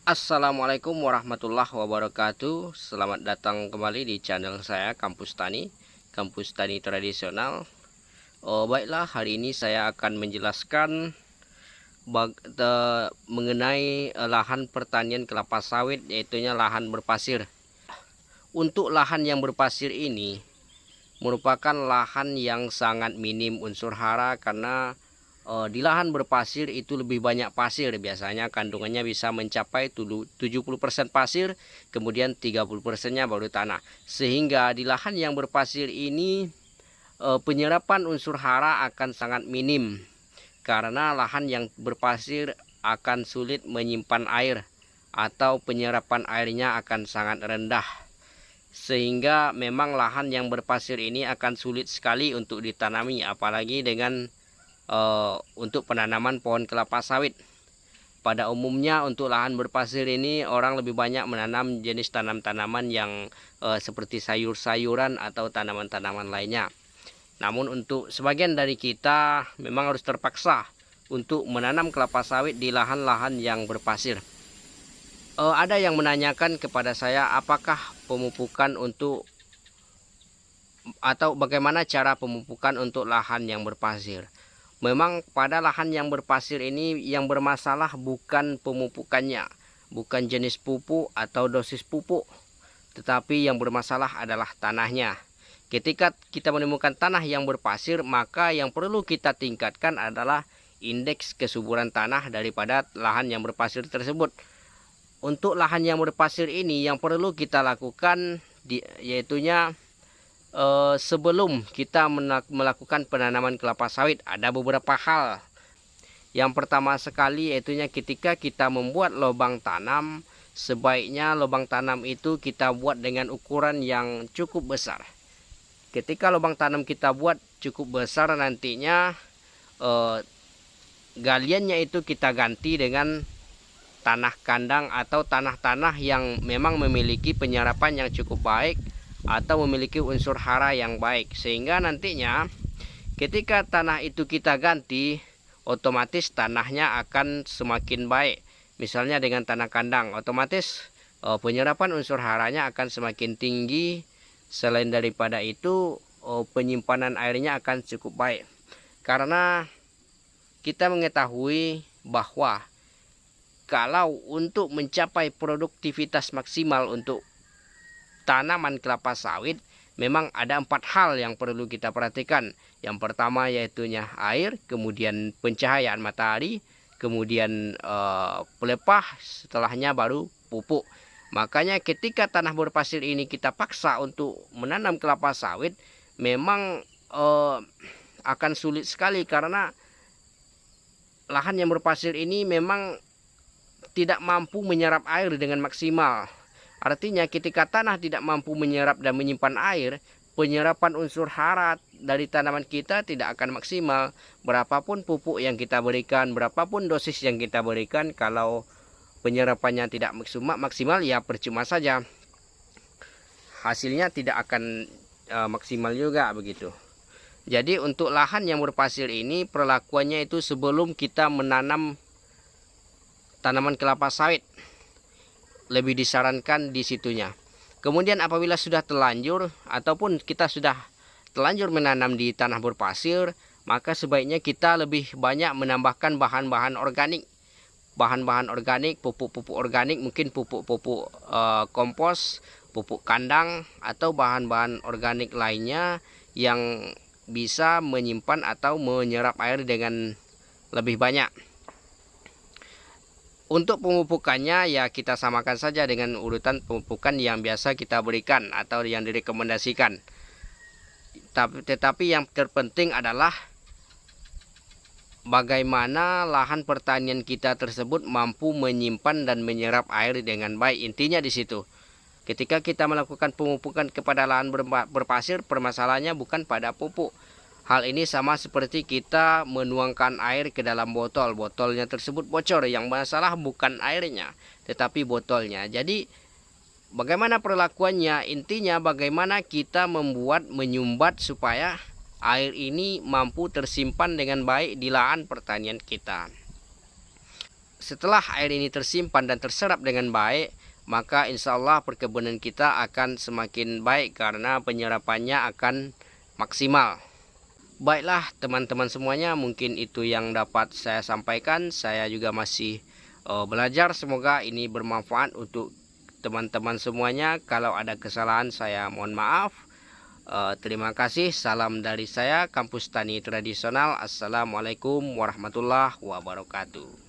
Assalamualaikum warahmatullahi wabarakatuh. Selamat datang kembali di channel saya Kampus Tani Tradisional. Baiklah, hari ini saya akan menjelaskan mengenai lahan pertanian kelapa sawit, yaitunya lahan berpasir. Untuk lahan yang berpasir ini merupakan lahan yang sangat minim unsur hara karena di lahan berpasir itu lebih banyak pasir, biasanya kandungannya bisa mencapai 70% pasir, kemudian 30%-nya baru tanah. Sehingga di lahan yang berpasir ini penyerapan unsur hara akan sangat minim karena lahan yang berpasir akan sulit menyimpan air atau penyerapan airnya akan sangat rendah. Sehingga memang lahan yang berpasir ini akan sulit sekali untuk ditanami, apalagi dengan untuk penanaman pohon kelapa sawit. Pada umumnya untuk lahan berpasir ini orang lebih banyak menanam jenis tanaman yang seperti sayur-sayuran atau tanaman-tanaman lainnya. Namun untuk sebagian dari kita memang harus terpaksa untuk menanam kelapa sawit di lahan-lahan yang berpasir. Ada yang menanyakan kepada saya apakah pemupukan atau bagaimana cara pemupukan untuk lahan yang berpasir. Memang pada lahan yang berpasir ini yang bermasalah bukan pemupukannya, bukan jenis pupuk atau dosis pupuk, tetapi yang bermasalah adalah tanahnya. Ketika kita menemukan tanah yang berpasir, maka yang perlu kita tingkatkan adalah indeks kesuburan tanah daripada lahan yang berpasir tersebut. Untuk lahan yang berpasir ini yang perlu kita lakukan yaitunya sebelum kita melakukan penanaman kelapa sawit ada beberapa hal. Yang pertama sekali yaitunya ketika kita membuat lubang tanam, sebaiknya lubang tanam itu kita buat dengan ukuran yang cukup besar. Ketika lubang tanam kita buat cukup besar, nantinya galiannya itu kita ganti dengan tanah kandang atau tanah-tanah yang memang memiliki penyerapan yang cukup baik atau memiliki unsur hara yang baik, sehingga nantinya ketika tanah itu kita ganti, otomatis tanahnya akan semakin baik. Misalnya dengan tanah kandang, otomatis penyerapan unsur haranya akan semakin tinggi. Selain daripada itu, penyimpanan airnya akan cukup baik, karena kita mengetahui bahwa kalau untuk mencapai produktivitas maksimal untuk tanaman kelapa sawit, memang ada 4 hal yang perlu kita perhatikan. Yang pertama yaitunya air, kemudian pencahayaan matahari, kemudian pelepah, setelahnya baru pupuk. Makanya ketika tanah berpasir ini kita paksa untuk menanam kelapa sawit, memang akan sulit sekali karena lahan yang berpasir ini memang tidak mampu menyerap air dengan maksimal. Artinya ketika tanah tidak mampu menyerap dan menyimpan air, penyerapan unsur hara dari tanaman kita tidak akan maksimal. Berapapun pupuk yang kita berikan, berapapun dosis yang kita berikan, kalau penyerapannya tidak maksimal, ya percuma saja. Hasilnya tidak akan maksimal juga begitu. Jadi untuk lahan yang berpasir ini perlakuannya itu sebelum kita menanam tanaman kelapa sawit lebih disarankan di situnya. Kemudian apabila sudah terlanjur ataupun kita sudah terlanjur menanam di tanah berpasir, maka sebaiknya kita lebih banyak menambahkan bahan-bahan organik. Bahan-bahan organik, pupuk-pupuk organik, mungkin pupuk-pupuk kompos, pupuk kandang, atau bahan-bahan organik lainnya yang bisa menyimpan atau menyerap air dengan lebih banyak. Untuk pemupukannya ya kita samakan saja dengan urutan pemupukan yang biasa kita berikan atau yang direkomendasikan. Tetapi yang terpenting adalah bagaimana lahan pertanian kita tersebut mampu menyimpan dan menyerap air dengan baik. Intinya di situ. Ketika kita melakukan pemupukan kepada lahan berpasir, permasalahannya bukan pada pupuk. Hal ini sama seperti kita menuangkan air ke dalam botol. Botolnya tersebut bocor. Yang masalah bukan airnya, tetapi botolnya. Jadi bagaimana perlakuannya? Intinya bagaimana kita menyumbat supaya air ini mampu tersimpan dengan baik di lahan pertanian kita. setelah air ini tersimpan dan terserap dengan baik, maka insya Allah perkebunan kita akan semakin baik karena penyerapannya akan maksimal. Baiklah teman-teman semuanya, mungkin itu yang dapat saya sampaikan. Saya juga masih belajar, semoga ini bermanfaat untuk teman-teman semuanya. Kalau ada kesalahan saya mohon maaf. Terima kasih. Salam dari saya, Kampus Tani Tradisional. Assalamualaikum warahmatullahi wabarakatuh.